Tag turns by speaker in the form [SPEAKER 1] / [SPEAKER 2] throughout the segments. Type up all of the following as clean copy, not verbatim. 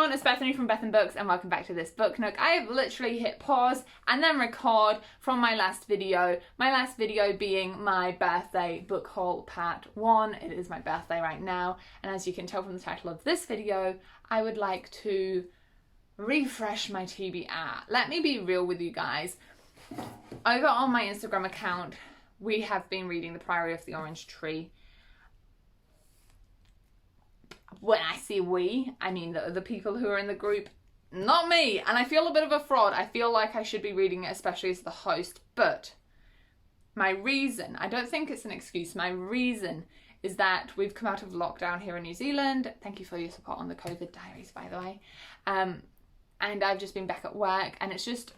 [SPEAKER 1] everyone, it's Bethany from Beth and Books and welcome back to this book nook. I have literally hit pause and then record from my last video. My last video being my birthday book haul part 1. It is my birthday right now, and as you can tell from the title of this video, I would like to refresh my TBR. Let me be real with you guys. Over on my Instagram account, we have been reading The Priory of the Orange Tree. When I say we, I mean the other people who are in the group, not me. And I feel a bit of a fraud. I feel like I should be reading it, especially as the host. But my reason, I don't think it's an excuse, my reason is that we've come out of lockdown here in New Zealand. Thank you for your support on the COVID diaries, by the way. And I've just been back at work, and it's just,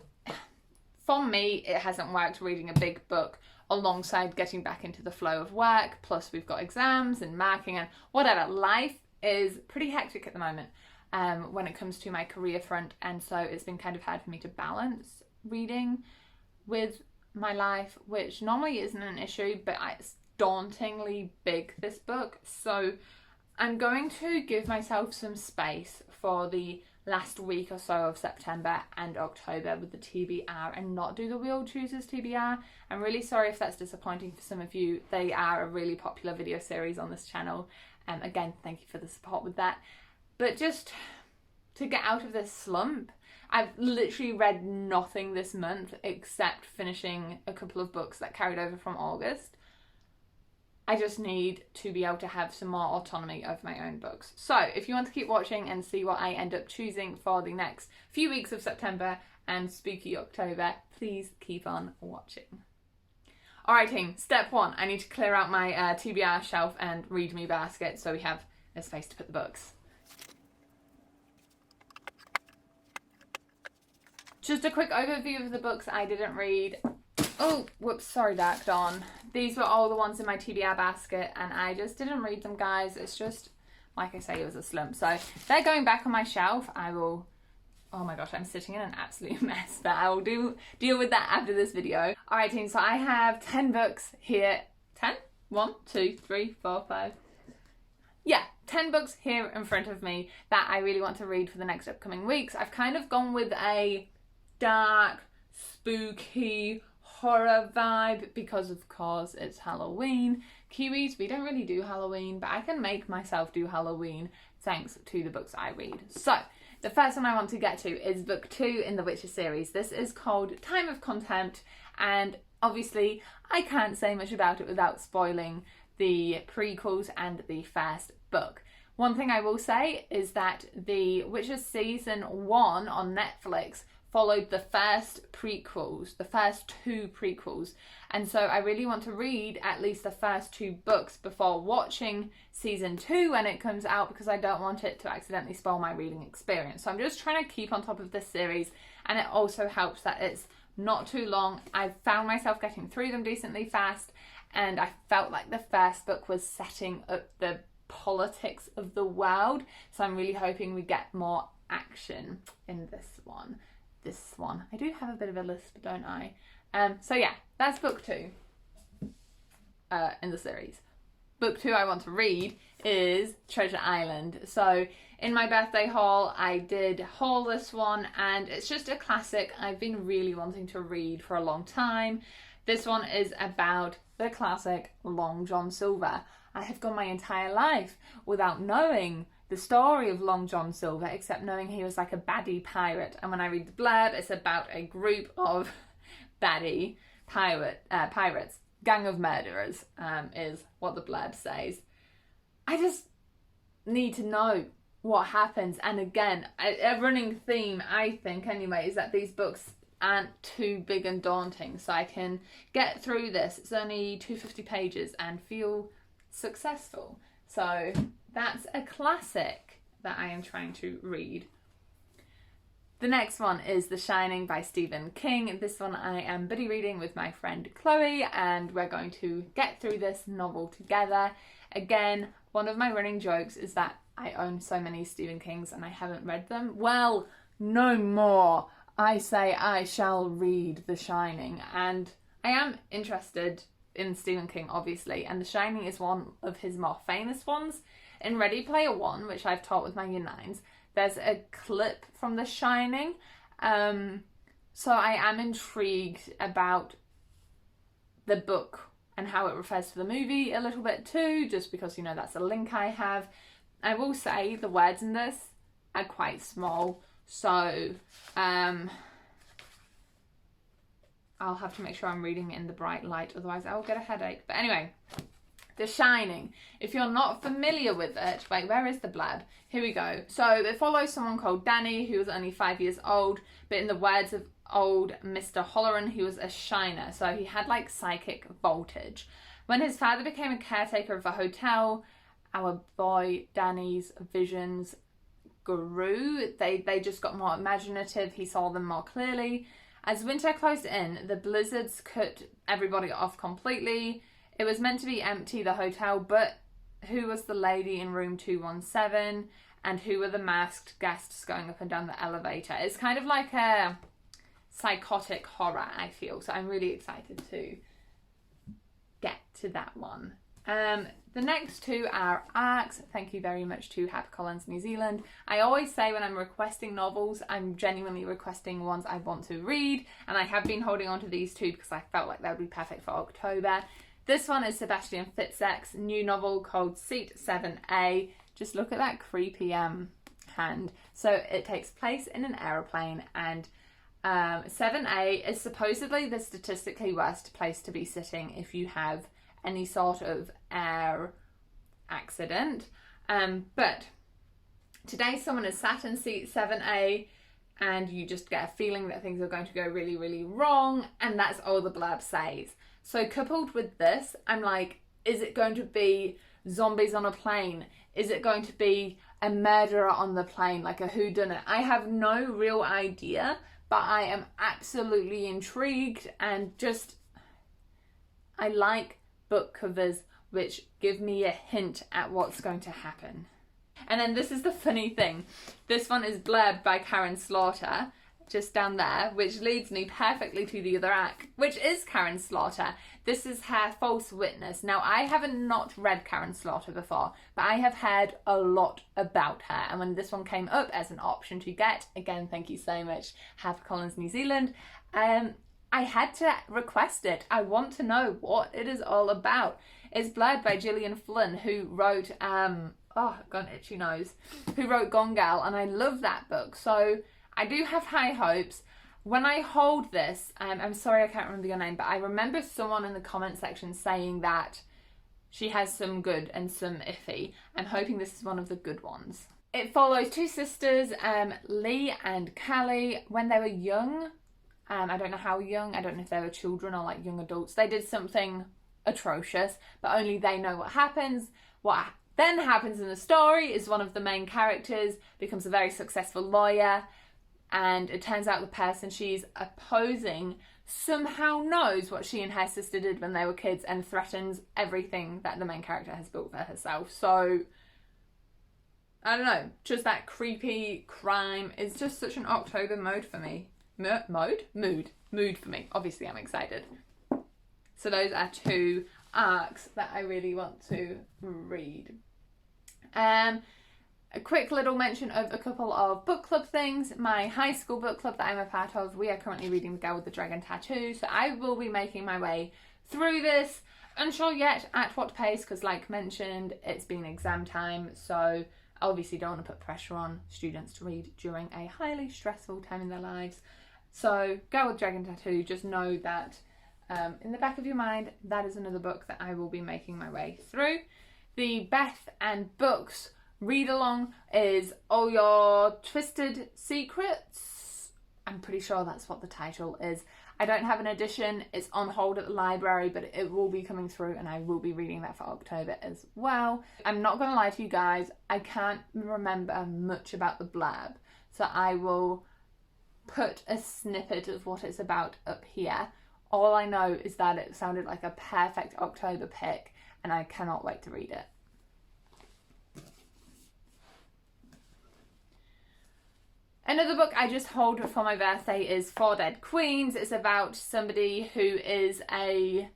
[SPEAKER 1] for me, it hasn't worked reading a big book alongside getting back into the flow of work. Plus we've got exams and marking and whatever. Life is pretty hectic at the moment when it comes to my career front, and so it's been kind of hard for me to balance reading with my life, which normally isn't an issue, but it's dauntingly big, this book. So I'm going to give myself some space for the last week or so of September and October with the TBR and not do the Wheel Choosers TBR. I'm really sorry if that's disappointing for some of you. They are a really popular video series on this channel. Again, thank you for the support with that. But just to get out of this slump, I've literally read nothing this month except finishing a couple of books that carried over from August. I just need to be able to have some more autonomy of my own books. So if you want to keep watching and see what I end up choosing for the next few weeks of September and spooky October, please keep on watching. Alright team, step 1, I need to clear out my TBR shelf and read me basket so we have a space to put the books. Just a quick overview of the books I didn't read. Oh, whoops, sorry Dark Dawn. These were all the ones in my TBR basket and I just didn't read them, guys. It's just, like I say, it was a slump. So they're going back on my shelf. I will... Oh my gosh, I'm sitting in an absolute mess, but I will deal with that after this video. Alright team, so I have 10 books here. 10? 1, 2, 3, 4, 5. Yeah, 10 books here in front of me that I really want to read for the next upcoming weeks. I've kind of gone with a dark, spooky, horror vibe because of course it's Halloween. Kiwis, we don't really do Halloween, but I can make myself do Halloween thanks to the books I read. So the first one I want to get to is book 2 in the Witcher series. This is called Time of Contempt, and obviously I can't say much about it without spoiling the prequels and the first book. One thing I will say is that the Witcher season 1 on Netflix followed the first prequels, the first 2 prequels, and so I really want to read at least the first 2 books before watching season 2 when it comes out, because I don't want it to accidentally spoil my reading experience. So I'm just trying to keep on top of this series, and it also helps that it's not too long. I found myself getting through them decently fast, and I felt like the first book was setting up the politics of the world, so I'm really hoping we get more action in this one. I do have a bit of a lisp, don't I? So yeah, that's book 2 in the series. Book 2 I want to read is Treasure Island. So in my birthday haul, I did haul this one, and it's just a classic I've been really wanting to read for a long time. This one is about the classic Long John Silver. I have gone my entire life without knowing the story of Long John Silver, except knowing he was like a baddie pirate. And when I read the blurb, it's about a group of baddie pirates. Gang of murderers is what the blurb says. I just need to know what happens. And again, a running theme, I think anyway, is that these books aren't too big and daunting. So I can get through this. It's only 250 pages and feel successful. So that's a classic that I am trying to read. The next one is The Shining by Stephen King. This one I am buddy reading with my friend Chloe, and we're going to get through this novel together. Again, one of my running jokes is that I own so many Stephen Kings and I haven't read them. Well, no more. I say I shall read The Shining, and I am interested in Stephen King, obviously, and The Shining is one of his more famous ones. In Ready Player One, which I've taught with my Year 9s, there's a clip from The Shining. So I am intrigued about the book and how it refers to the movie a little bit too, just because, you know, that's a link I have. I will say the words in this are quite small, so I'll have to make sure I'm reading it in the bright light, otherwise I'll get a headache. But anyway, The Shining. If you're not familiar with it, wait, where is the blurb? Here we go. So it follows someone called Danny, who was only 5 years old, but in the words of old Mr. Holleran, he was a shiner, so he had like psychic voltage. When his father became a caretaker of a hotel, our boy Danny's visions grew. They just got more imaginative. He saw them more clearly. As winter closed in, the blizzards cut everybody off completely. It was meant to be empty, the hotel, but who was the lady in room 217? And who were the masked guests going up and down the elevator? It's kind of like a psychotic horror, I feel. So I'm really excited to get to that one. The next two are arcs. Thank you very much to HarperCollins New Zealand. I always say when I'm requesting novels, I'm genuinely requesting ones I want to read, and I have been holding on to these two because I felt like they would be perfect for October. This one is Sebastian Fitzek's new novel called Seat 7A. Just look at that creepy hand. So it takes place in an aeroplane, and 7A is supposedly the statistically worst place to be sitting if you have any sort of air accident. But today someone has sat in seat 7A and you just get a feeling that things are going to go really, really wrong, and that's all the blurb says. So coupled with this, I'm like, is it going to be zombies on a plane? Is it going to be a murderer on the plane, like a whodunit? I have no real idea, but I am absolutely intrigued, and just, I like book covers which give me a hint at what's going to happen. And then this is the funny thing. This one is blurbed by Karen Slaughter, just down there, which leads me perfectly to the other act, which is Karen Slaughter. This is her False Witness. Now, I haven't not read Karen Slaughter before, but I have heard a lot about her. And when this one came up as an option to get, again, thank you so much, HarperCollins New Zealand, I had to request it. I want to know what it is all about. It's blurred by Gillian Flynn, who wrote, oh, I've got an itchy nose, who wrote Gone Girl, and I love that book. So I do have high hopes. When I hold this, I'm sorry I can't remember your name, but I remember someone in the comment section saying that she has some good and some iffy. I'm hoping this is one of the good ones. It follows two sisters, Lee and Callie, when they were young. I don't know how young, I don't know if they were children or like young adults. They did something atrocious, but only they know what happens. What then happens in the story is one of the main characters becomes a very successful lawyer, and it turns out the person she's opposing somehow knows what she and her sister did when they were kids and threatens everything that the main character has built for herself. So, I don't know, just that creepy crime is just such an October mode for me. Mood for me. Obviously, I'm excited. So those are two arcs that I really want to read. A quick little mention of a couple of book club things. My high school book club that I'm a part of, we are currently reading The Girl with the Dragon Tattoo, so I will be making my way through this. Unsure yet at what pace, because like mentioned, it's been exam time, so I obviously don't want to put pressure on students to read during a highly stressful time in their lives. So Girl with Dragon Tattoo, just know that in the back of your mind, that is another book that I will be making my way through. The Beth and Books read along is All Your Twisted Secrets. I'm pretty sure that's what the title is. I don't have an edition. It's on hold at the library, but it will be coming through, and I will be reading that for October as well. I'm not going to lie to you guys, I can't remember much about the blurb, so I will put a snippet of what it's about up here. All I know is that it sounded like a perfect October pick, and I cannot wait to read it. Another book I just hold for my birthday is Four Dead Queens. It's about somebody who is a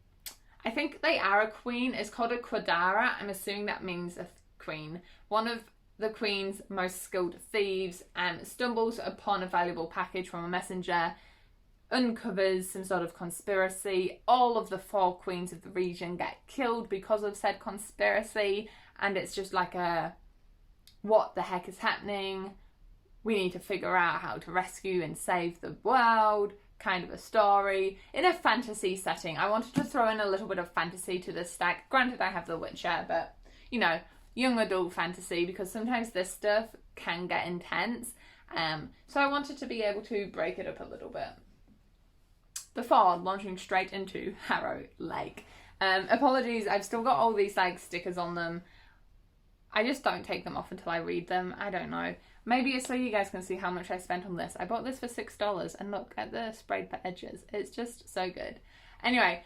[SPEAKER 1] I think they are a queen. It's called a quadara. I'm assuming that means a queen. One of the queen's most skilled thieves stumbles upon a valuable package from a messenger, uncovers some sort of conspiracy. All of the 4 queens of the region get killed because of said conspiracy, and it's just like a, what the heck is happening? We need to figure out how to rescue and save the world kind of a story in a fantasy setting. I wanted to throw in a little bit of fantasy to this stack. Granted, I have The Witcher, but you know, young adult fantasy, because sometimes this stuff can get intense. So I wanted to be able to break it up a little bit before launching straight into Harrow Lake. Apologies, I've still got all these like stickers on them. I just don't take them off until I read them. I don't know. Maybe it's so you guys can see how much I spent on this. I bought this for $6 and look at the sprayed edges. It's just so good. Anyway,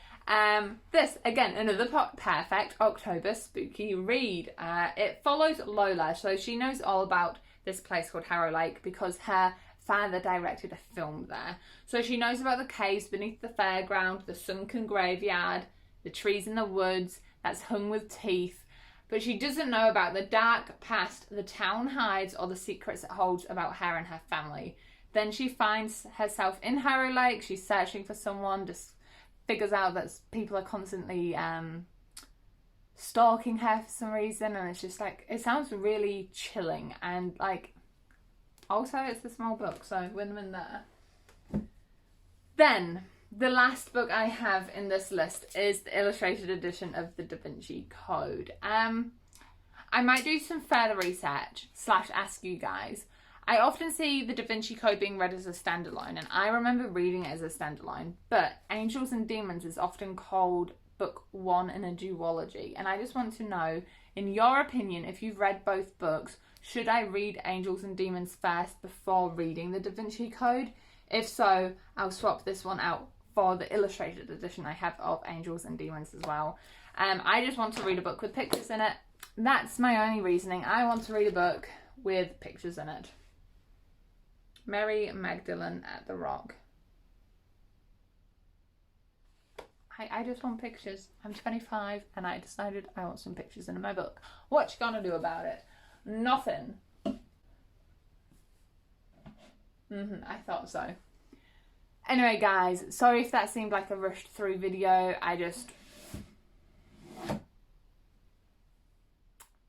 [SPEAKER 1] this, again, another perfect October spooky read. It follows Lola, so she knows all about this place called Harrow Lake because her father directed a film there. So she knows about the caves beneath the fairground, the sunken graveyard, the trees in the woods that's hung with teeth. But she doesn't know about the dark past the town hides or the secrets it holds about her and her family. Then she finds herself in Harrow Lake. She's searching for someone, just figures out that people are constantly stalking her for some reason. And it's just like, it sounds really chilling. And like, also it's a small book, so win-win there. Then, the last book I have in this list is the illustrated edition of the Da Vinci Code. I might do some further research / ask you guys. I often see the Da Vinci Code being read as a standalone, and I remember reading it as a standalone, but Angels and Demons is often called book 1 in a duology, and I just want to know, in your opinion, if you've read both books, should I read Angels and Demons first before reading the Da Vinci Code? If so, I'll swap this one out for the illustrated edition I have of Angels and Demons as well. I just want to read a book with pictures in it. That's my only reasoning. I want to read a book with pictures in it. Mary Magdalene at the Rock. I just want pictures. I'm 25 and I decided I want some pictures in my book. What you gonna do about it? Nothing. I thought so. Anyway guys, sorry if that seemed like a rushed through video.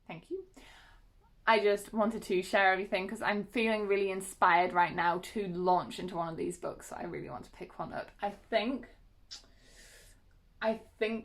[SPEAKER 1] Thank you. I just wanted to share everything because I'm feeling really inspired right now to launch into one of these books. So I really want to pick one up. I think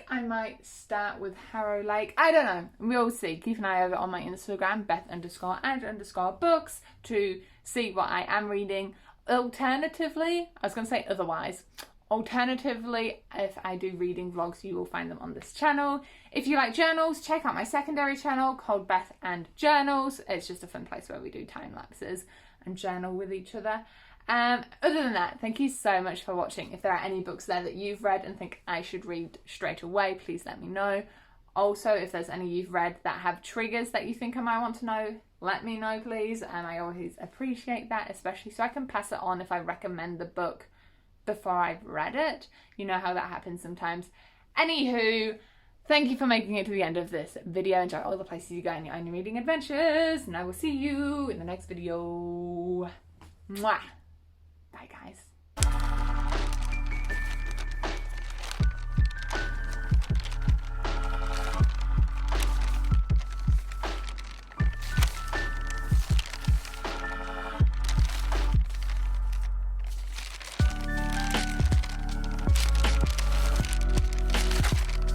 [SPEAKER 1] I might start with Harrow Lake. I don't know. We'll see. Keep an eye over on my Instagram, Beth_and_books, to see what I am reading. Alternatively, I was going to say otherwise. Alternatively, if I do reading vlogs, you will find them on this channel. If you like journals, check out my secondary channel called Beth and Journals. It's just a fun place where we do time lapses and journal with each other. Other than that, thank you so much for watching. If there are any books there that you've read and think I should read straight away, please let me know. Also, if there's any you've read that have triggers that you think I might want to know, let me know please. I always appreciate that, especially so I can pass it on if I recommend the book before I've read it. You know how that happens sometimes. Anywho, thank you for making it to the end of this video. Enjoy all the places you go in your own reading adventures, and I will see you in the next video. Mwah! Bye guys.